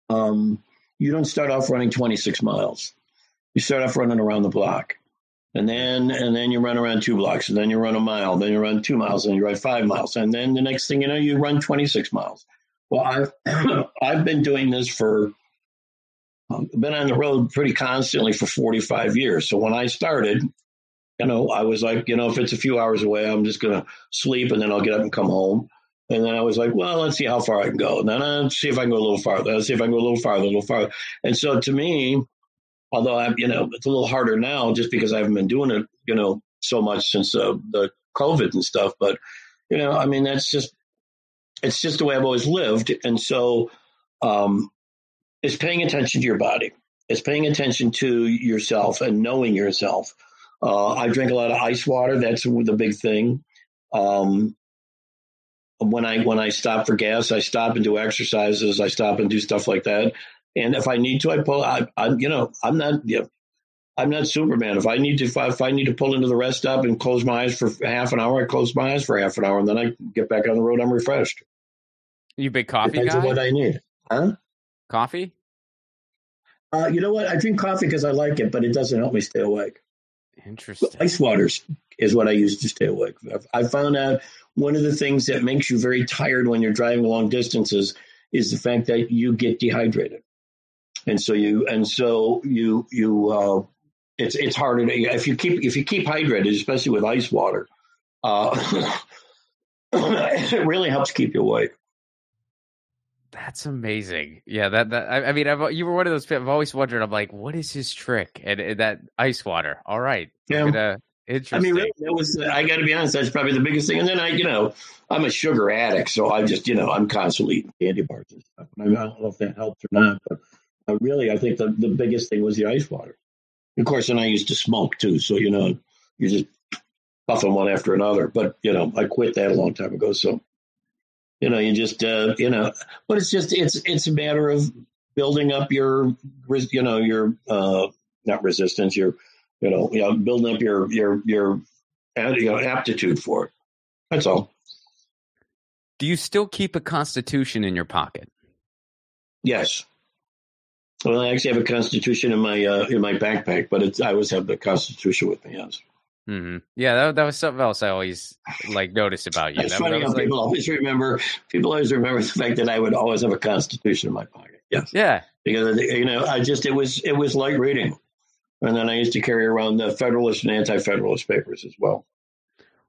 You don't start off running 26 miles. You start off running around the block. And then you run around 2 blocks, and then you run a mile, then you run 2 miles, and you run 5 miles. And then the next thing you know, you run 26 miles. Well, I've been doing this been on the road pretty constantly for 45 years. So when I started, I was like, if it's a few hours away, I'm just going to sleep and then I'll get up and come home. And then I was like, well, let's see how far I can go. And then I'll see if I can go a little farther. Let's see if I can go a little farther. And so to me, although it's a little harder now just because I haven't been doing it, so much since the COVID and stuff. But, it's just the way I've always lived. And so it's paying attention to your body. It's paying attention to yourself and knowing yourself. I drink a lot of ice water. That's the big thing. When I stop for gas, I stop and do exercises. I stop and do stuff like that. And if I need to, I pull. I'm not Superman. If I need to pull into the rest stop and close my eyes for half an hour, I close my eyes for half an hour, and then I get back on the road. I'm refreshed. You big coffee Depends guy? on what I need. Huh? Coffee? You know what? I drink coffee because I like it, but it doesn't help me stay awake. Interesting. Ice waters is what I use to stay awake. I found out one of the things that makes you very tired when you're driving long distances is the fact that you get dehydrated, and so it's harder to, if you keep hydrated, especially with ice water. It really helps keep you awake. That's amazing. Yeah, you were one of those people. I've always wondered. I'm like, what is his trick? And that ice water. All right. Yeah. Interesting. Really, that was. I got to be honest. That's probably the biggest thing. And then I'm a sugar addict, so I just, I'm constantly eating candy bars and stuff. I don't know if that helps or not, but really, I think the biggest thing was the ice water. Of course, and I used to smoke too, so you're just puffing one after another. But I quit that a long time ago. So. You just, but it's just, it's a matter of building up your not resistance, building up your aptitude for it. That's all. Do you still keep a Constitution in your pocket? Yes. Well, I actually have a Constitution in my backpack, but I always have the Constitution with me. Yes. Mm-hmm. Yeah, that was something else I always noticed about you. It's funny how people always remember the fact that I would always have a Constitution in my pocket. Yes. Yeah. Because it was like reading, and then I used to carry around the Federalist and Anti-Federalist papers as well.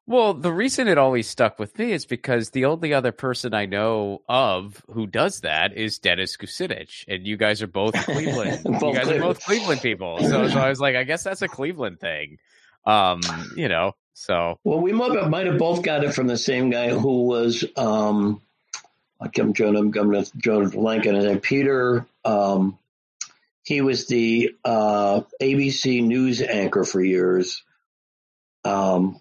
Well, the reason it always stuck with me is because the only other person I know of who does that is Dennis Kucinich, and you guys are both Cleveland. You guys are both Cleveland people, so I was like, I guess that's a Cleveland thing. So. Well, we might have both got it from the same guy who was, I'm going to Lincoln, and Peter, he was the ABC News anchor for years. What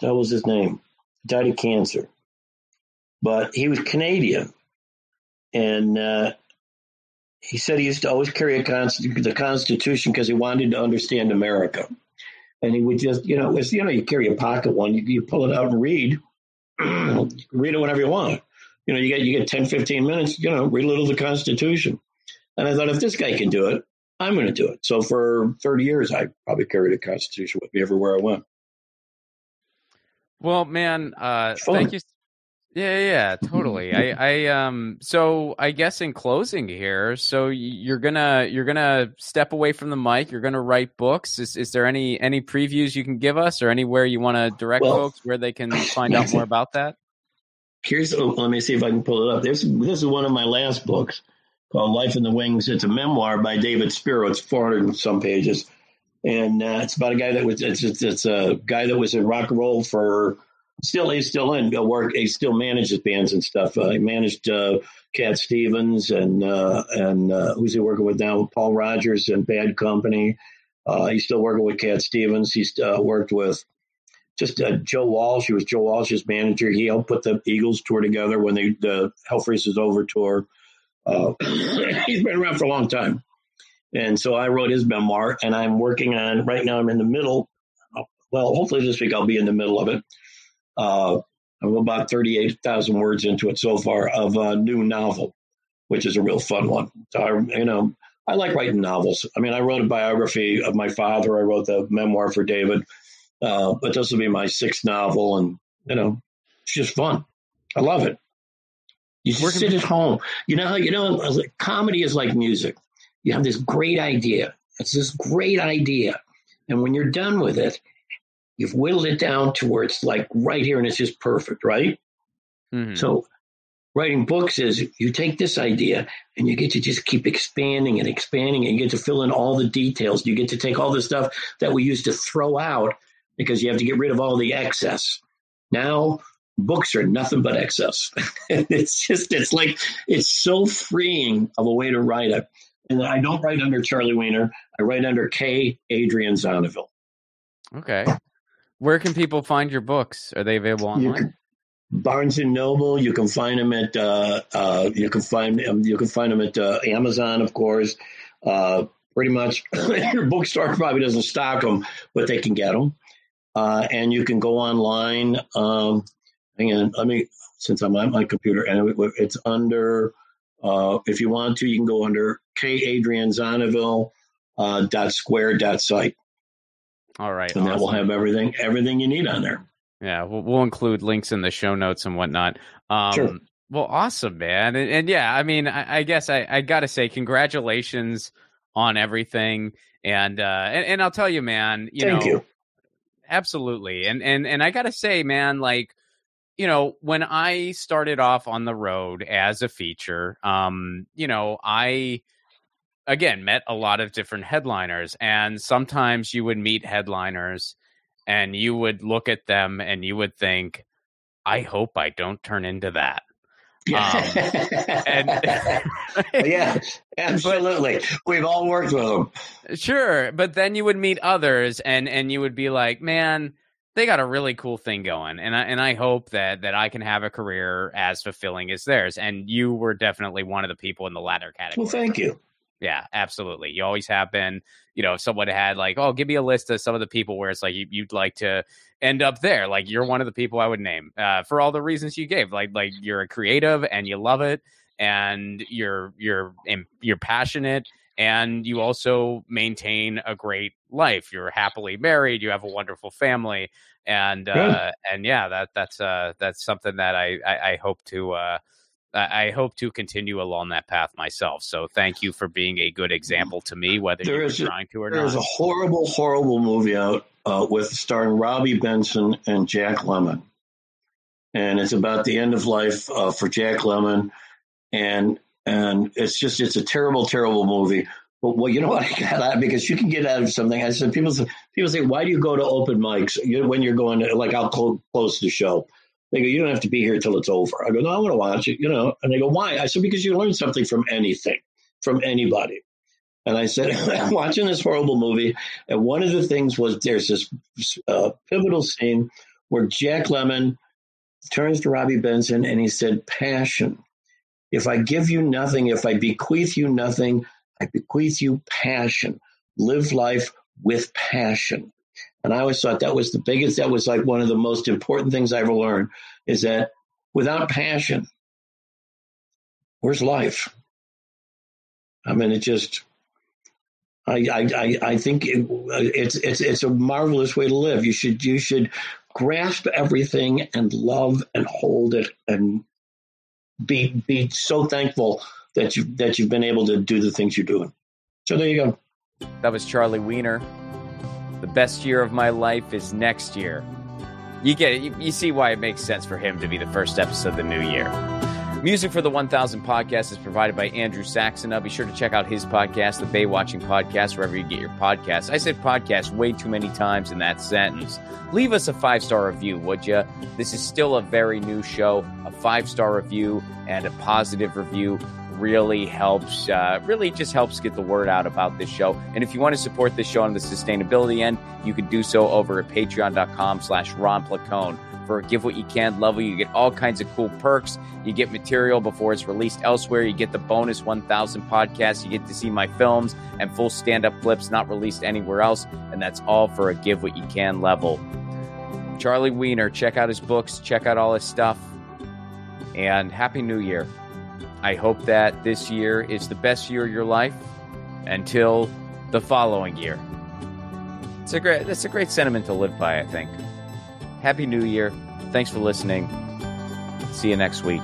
the hell was his name? He died of cancer. But he was Canadian. And he said he used to always carry the Constitution because he wanted to understand America. And he would just, you carry a pocket one, you pull it out and read. Read it whenever you want. You get 10, 15 minutes, read a little of the Constitution. And I thought, if this guy can do it, I'm going to do it. So for 30 years, I probably carried a Constitution with me everywhere I went. Well, man, thank you. Yeah, totally. So I guess in closing here, so you're gonna step away from the mic. You're gonna write books. Is there any previews you can give us, or anywhere you want to direct folks where they can find out more about that? Let me see if I can pull it up. This is one of my last books called Life in the Wings. It's a memoir by David Spiro. It's 400 and some pages, and it's about a guy that was it's a guy that was in rock and roll for. He's still in work. He still manages bands and stuff. He managed Cat Stevens and who's he working with now? Paul Rogers and Bad Company. He's still working with Cat Stevens. He's worked with Joe Walsh. He was Joe Walsh's manager. He helped put the Eagles tour together when the Hell Freezes Over tour. He's been around for a long time. And so I wrote his memoir, and I'm working on, right now I'm in the middle. Well, hopefully this week I'll be in the middle of it. I'm about 38,000 words into it so far, of a new novel, which is a real fun one. So I like writing novels. I mean, I wrote a biography of my father. I wrote the memoir for David, but this will be my sixth novel, and it's just fun. I love it. You just sit at home. Comedy is like music. You have this great idea. It's this great idea, and when you're done with it, you've whittled it down to where it's like right here and it's just perfect, right? Mm-hmm. So writing books is you take this idea and you get to just keep expanding and expanding, and you get to fill in all the details. You get to take all the stuff that we used to throw out because you have to get rid of all the excess. Now, books are nothing but excess. It's so freeing of a way to write it. And I don't write under Charlie Wiener. I write under K. Adrian Zonneville. Okay. Where can people find your books? Are they available online? Barnes and Noble. You can find them at Amazon, of course. Pretty much, your bookstore probably doesn't stock them, but they can get them. And you can go online. Hang on, since I'm on my computer, and it's under. If you want to, you can go under kadrianzonneville.square.site. All right, and awesome. That will have everything you need on there. Yeah, we'll include links in the show notes and whatnot. Sure. Well, awesome, man. And yeah, I mean, I guess I got to say congratulations on everything. And I'll tell you, man, Thank you. Absolutely. And I got to say, man, like, when I started off on the road as a feature, I, again, met a lot of different headliners, and sometimes you would meet headliners and you would look at them and you would think, I hope I don't turn into that. Yeah, absolutely. We've all worked with them. Sure. But then you would meet others and you would be like, man, they got a really cool thing going. And I hope that I can have a career as fulfilling as theirs. And you were definitely one of the people in the latter category. Well, thank you. Yeah, absolutely. You always have been. If someone had like, oh, give me a list of some of the people where it's like you'd like to end up there. Like, you're one of the people I would name for all the reasons you gave. Like you're a creative and you love it, and you're passionate, and you also maintain a great life. You're happily married. You have a wonderful family, and yeah, that's something that I hope to. I hope to continue along that path myself. So thank you for being a good example to me, whether you're trying to or not. There's a horrible, horrible movie out with starring Robbie Benson and Jack Lemmon. And it's about the end of life for Jack Lemmon. And it's a terrible, terrible movie. But well, you know what I got out, because you can get out of something. I said, people say, why do you go to open mics when you're going to, like, I'll close the show? They go, you don't have to be here till it's over. I go, no, I want to watch it, And they go, why? I said, because you learn something from anything, from anybody. And I said, I'm watching this horrible movie. And one of the things was there's this pivotal scene where Jack Lemmon turns to Robbie Benson and he said, passion. If I give you nothing, if I bequeath you nothing, I bequeath you passion. Live life with passion. And I always thought that was the biggest, that was like one of the most important things I ever learned, is that without passion, where's life? I mean, it just, I think it's a marvelous way to live. You should grasp everything and love and hold it and be so thankful that you've been able to do the things you're doing. So there you go. That was Charlie Wiener. The best year of my life is next year. You get it. You see why it makes sense for him to be the first episode of the new year. Music for the 1000 Podcast is provided by Andrew Saxon. Be sure to check out his podcast, the Bay Watching Podcast, wherever you get your podcasts. I said podcast way too many times in that sentence. Leave us a 5-star review, would you? This is still a very new show. A 5-star review and a positive review really helps, just helps get the word out about this show. And if you want to support this show on the sustainability end, you can do so over at patreon.com/Ron Placone. For Give What You Can, Love You, you get all kinds of cool perks. You get material before it's released elsewhere. You get the bonus 1000 podcasts. You get to see my films and full stand-up clips not released anywhere else. And that's all for a Give What You Can level. Charlie Wiener, check out his books, check out all his stuff. And Happy New Year. I hope that this year is the best year of your life until the following year. That's a great sentiment to live by, I think. Happy New Year. Thanks for listening. See you next week.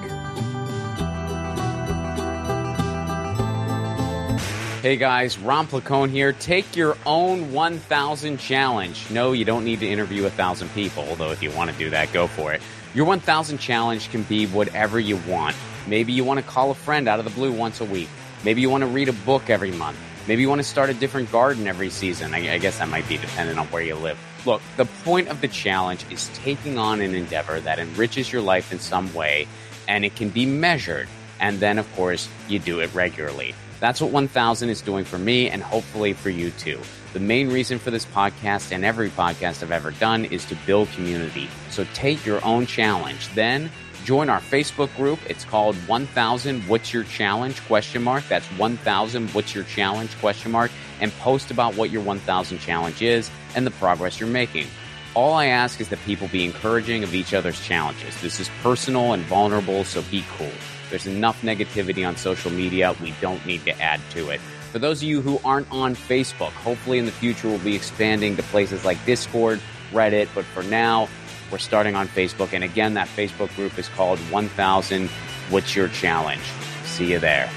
Hey guys, Ron Placone here. Take your own 1,000 challenge. No, you don't need to interview 1,000 people, although if you want to do that, go for it. Your 1,000 challenge can be whatever you want. Maybe you want to call a friend out of the blue once a week. Maybe you want to read a book every month. Maybe you want to start a different garden every season. I guess that might be dependent on where you live. Look, the point of the challenge is taking on an endeavor that enriches your life in some way, and it can be measured. And then, of course, you do it regularly. That's what 1,000 is doing for me and hopefully for you too. The main reason for this podcast and every podcast I've ever done is to build community. So take your own challenge. Then join our Facebook group. It's called 1,000 What's Your Challenge? ? That's 1,000 What's Your Challenge ? And post about what your 1,000 challenge is and the progress you're making. All I ask is that people be encouraging of each other's challenges. This is personal and vulnerable, so be cool. There's enough negativity on social media. We don't need to add to it. For those of you who aren't on Facebook, hopefully in the future we'll be expanding to places like Discord, Reddit, but for now, we're starting on Facebook. And again, that Facebook group is called 1,000 What's Your Challenge? See you there.